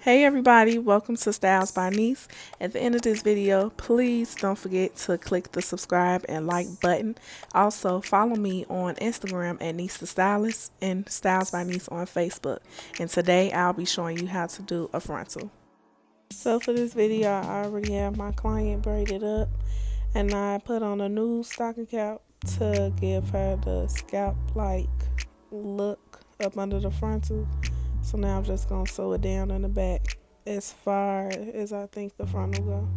Hey everybody, welcome to Styles by Niece. At the end of this video, please don't forget to click the subscribe and like button. Also, follow me on Instagram at Niece the Stylist and Styles by Niece on Facebook. And today I'll be showing you how to do a frontal. So for this video, I already have my client braided up and I put on a new stocking cap to give her the scalp-like look up under the frontal. So now I'm just going to sew it down in the back as far as I think the front will go.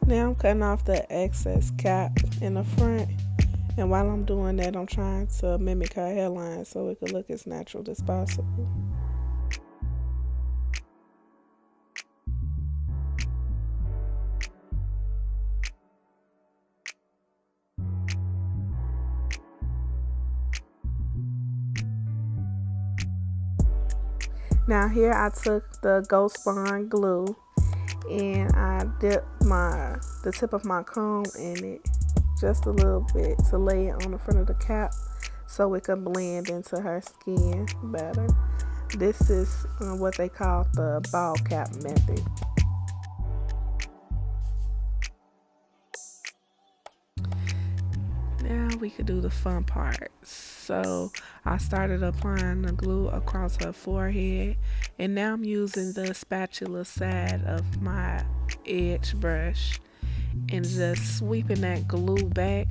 Now I'm cutting off the excess cap in the front. And while I'm doing that, I'm trying to mimic her hairline so it could look as natural as possible. Now here I took the Ghost Bond glue and I dipped the tip of my comb in it just a little bit to lay it on the front of the cap so it can blend into her skin better. This is what they call the ball cap method. Now we could do the fun part. So I started applying the glue across her forehead, and now I'm using the spatula side of my edge brush and just sweeping that glue back.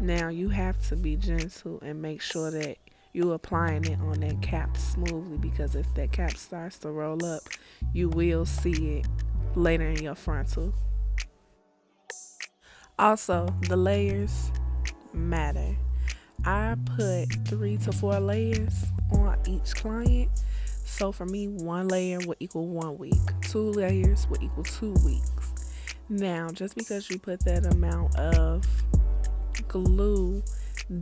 Now you have to be gentle and make sure that you're applying it on that cap smoothly, because if that cap starts to roll up, you will see it later in your frontal. Also, the layers matter. I put 3 to 4 layers on each client. So for me, 1 layer would equal 1 week. 2 layers would equal 2 weeks. Now, just because you put that amount of glue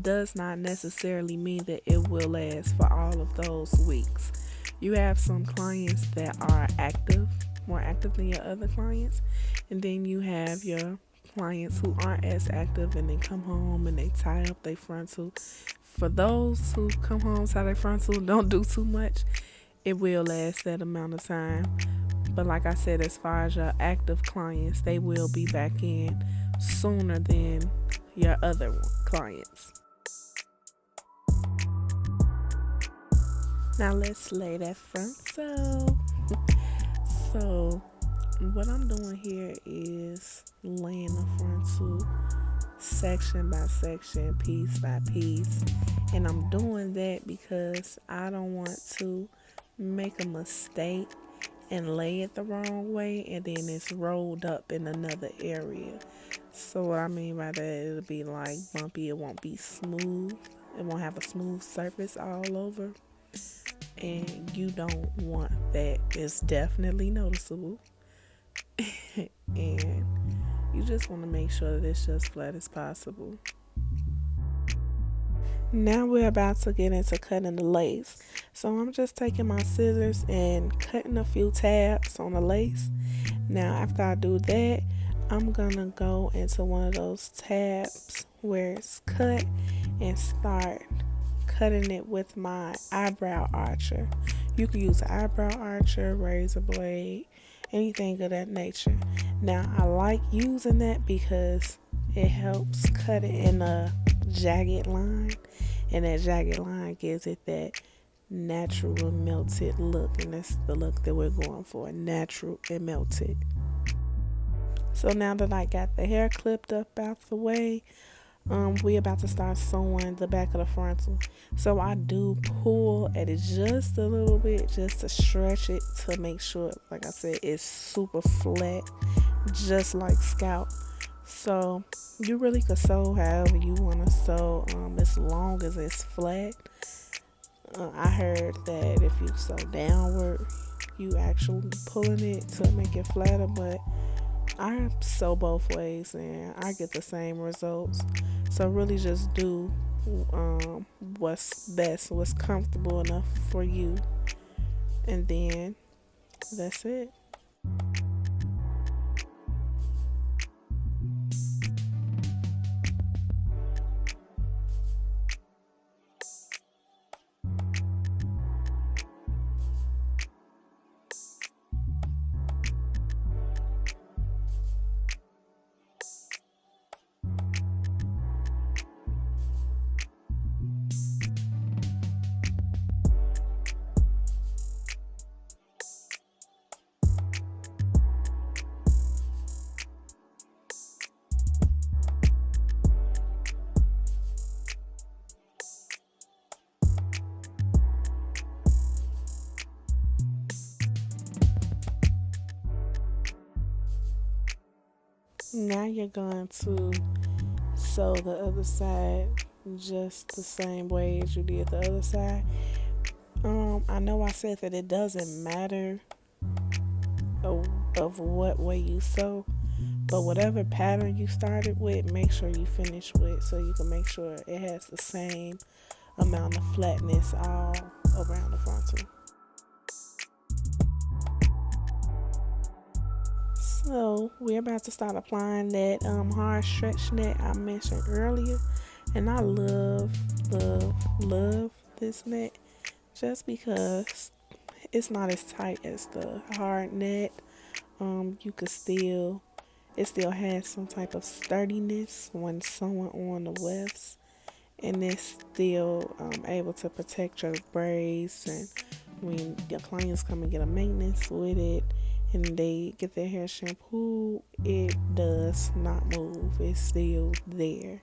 does not necessarily mean that it will last for all of those weeks. You have some clients that are active, more active than your other clients, and then you have your clients who aren't as active and they come home and they tie up their frontal. For those who come home, tie their frontal, don't do too much. It will last that amount of time. But like I said, as far as your active clients, they will be back in sooner than your other clients. Now let's lay that frontal. So what I'm doing here is laying the frontal section by section, piece by piece. And I'm doing that because I don't want to make a mistake and lay it the wrong way and then it's rolled up in another area. So what I mean by that, it'll be like bumpy, it won't be smooth, it won't have a smooth surface all over, and you don't want that. It's definitely noticeable. And you just want to make sure that it's just flat as possible. Now we're about to get into cutting the lace. So I'm just taking my scissors and cutting a few tabs on the lace. Now after I do that, I'm gonna go into one of those tabs where it's cut and start cutting it with my eyebrow archer. You can use an eyebrow archer, razor blade, anything of that nature. Now I like using that because it helps cut it in a jagged line, and that jagged line gives it that natural melted look, and that's the look that we're going for, natural and melted. So now that I got the hair clipped up out the way, we about to start sewing the back of the frontal. So I do pull at it just a little bit just to stretch it to make sure, like I said, it's super flat, just like scalp. So you really could sew however you want to sew, as long as it's flat. I heard that if you sew downward, you actually pulling it to make it flatter, but I sew both ways and I get the same results. So really just do what's best, what's comfortable enough for you, and then that's it. Now you're going to sew the other side just the same way as you did the other side. I know I said that it doesn't matter of what way you sew, but whatever pattern you started with, make sure you finish with so you can make sure it has the same amount of flatness all around the frontal. So we're about to start applying that hard stretch net I mentioned earlier, and I love this net just because it's not as tight as the hard net. You could still It still has some type of sturdiness when sewing on the wefts, and it's still able to protect your braids. And when your clients come and get a maintenance with it and they get their hair shampooed, it does not move. It's still there.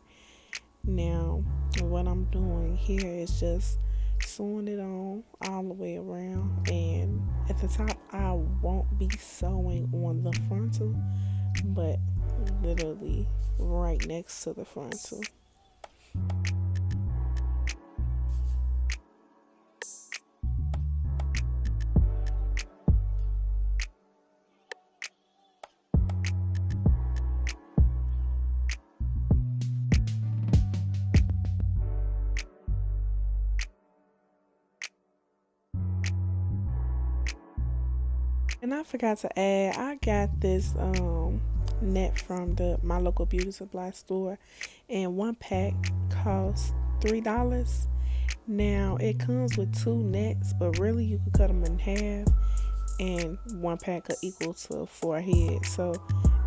Now, what I'm doing here is just sewing it on all the way around, and at the top I won't be sewing on the frontal, but literally right next to the frontal. And I forgot to add, I got this net from the my local beauty supply store, and one pack costs $3. Now it comes with two nets, but really you could cut them in half, and one pack could equal to four heads. So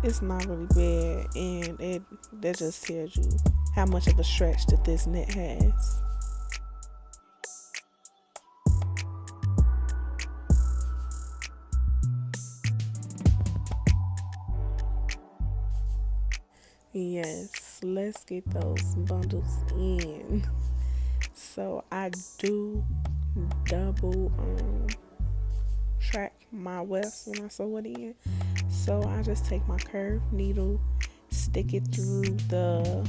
it's not really bad, and it that just tells you how much of a stretch that this net has. Yes, let's get those bundles in. So I do double track my wefts when I sew it in. So I just take my curved needle, stick it through the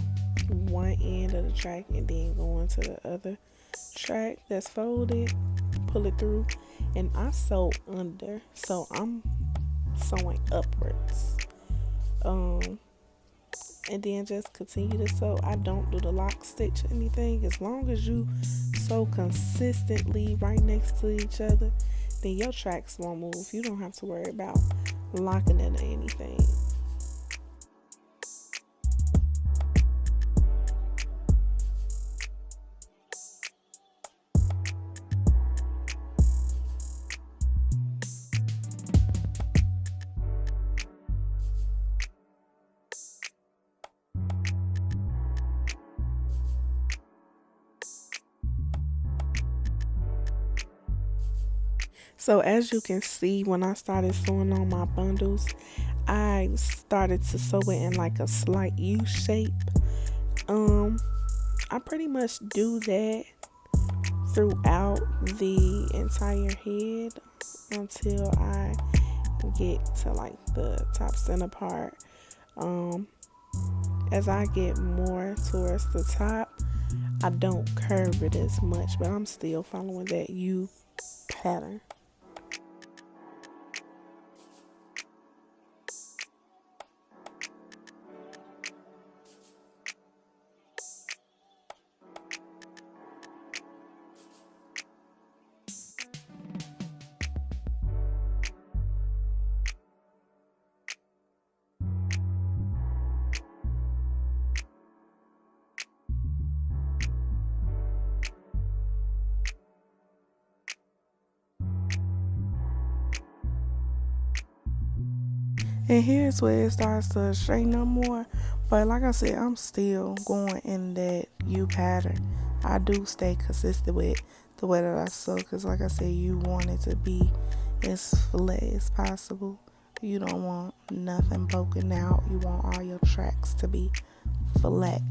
one end of the track, and then go into the other track that's folded, pull it through, and I sew under. So I'm sewing upwards. Um and then just continue to sew. I don't do the lock stitch or anything. As long as you sew consistently right next to each other, then your tracks won't move. You don't have to worry about locking it or anything. So as you can see, when I started sewing on my bundles, I started to sew it in like a slight U shape. Um, I pretty much do that throughout the entire head until I get to like the top center part. Um, as I get more towards the top, I don't curve it as much, but I'm still following that U pattern. And here's where it starts to straighten up more. But like I said, I'm still going in that U pattern. I do stay consistent with the way that I sew because, like I said, you want it to be as flat as possible. You don't want nothing broken out. You want all your tracks to be flat.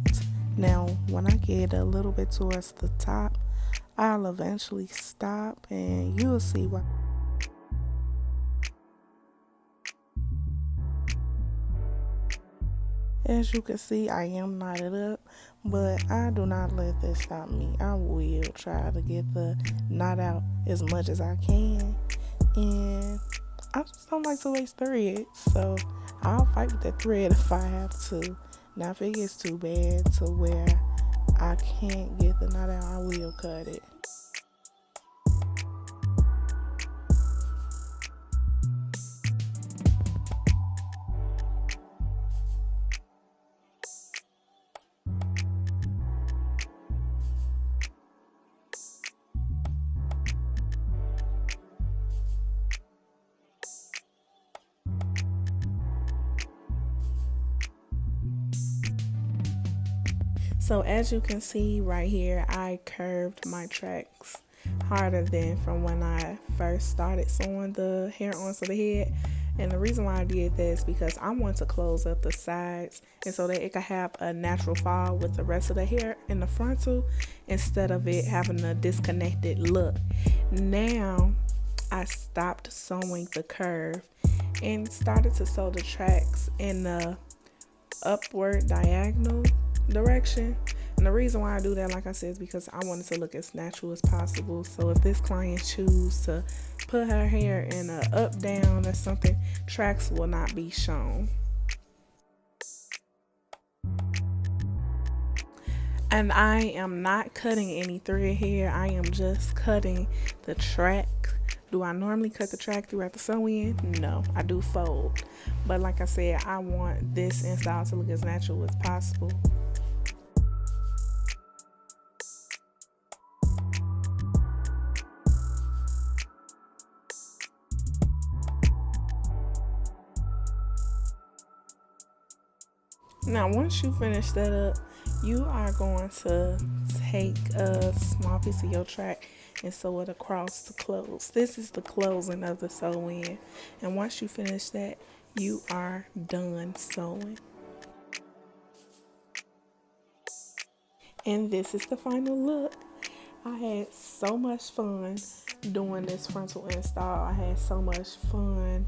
Now, when I get a little bit towards the top, I'll eventually stop and you'll see why. As you can see, I am knotted up, but I do not let this stop me. I will try to get the knot out as much as I can, and I just don't like to waste thread, so I'll fight with the thread if I have to. Now, if it gets too bad to where I can't get the knot out, I will cut it. So as you can see right here, I curved my tracks harder than from when I first started sewing the hair onto the head. And the reason why I did that is because I want to close up the sides and so that it could have a natural fall with the rest of the hair in the frontal instead of it having a disconnected look. Now I stopped sewing the curve and started to sew the tracks in the upward diagonal direction. And the reason why I do that, like I said, is because I want it to look as natural as possible. So if this client chooses to put her hair in a up down or something, tracks will not be shown. And I am not cutting any thread here. I am just cutting the track. Do I normally cut the track throughout the sew-in? No, I do fold. But like I said, I want this install to look as natural as possible. Now, once you finish that up, you are going to take a small piece of your track and sew it across the close. This is the closing of the sew-in. And once you finish that, you are done sewing. And this is the final look. I had so much fun doing this frontal install. I had so much fun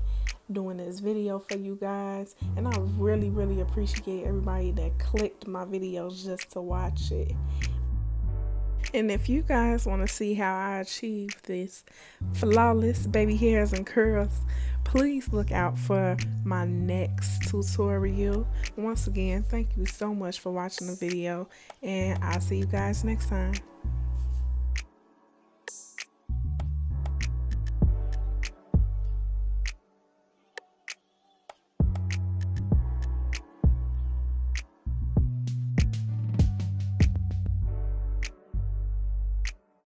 doing this video for you guys, and I really appreciate everybody that clicked my videos just to watch it. And if you guys want to see how I achieve this flawless baby hairs and curls, please look out for my next tutorial. Once again, thank you so much for watching the video, and I'll see you guys next time.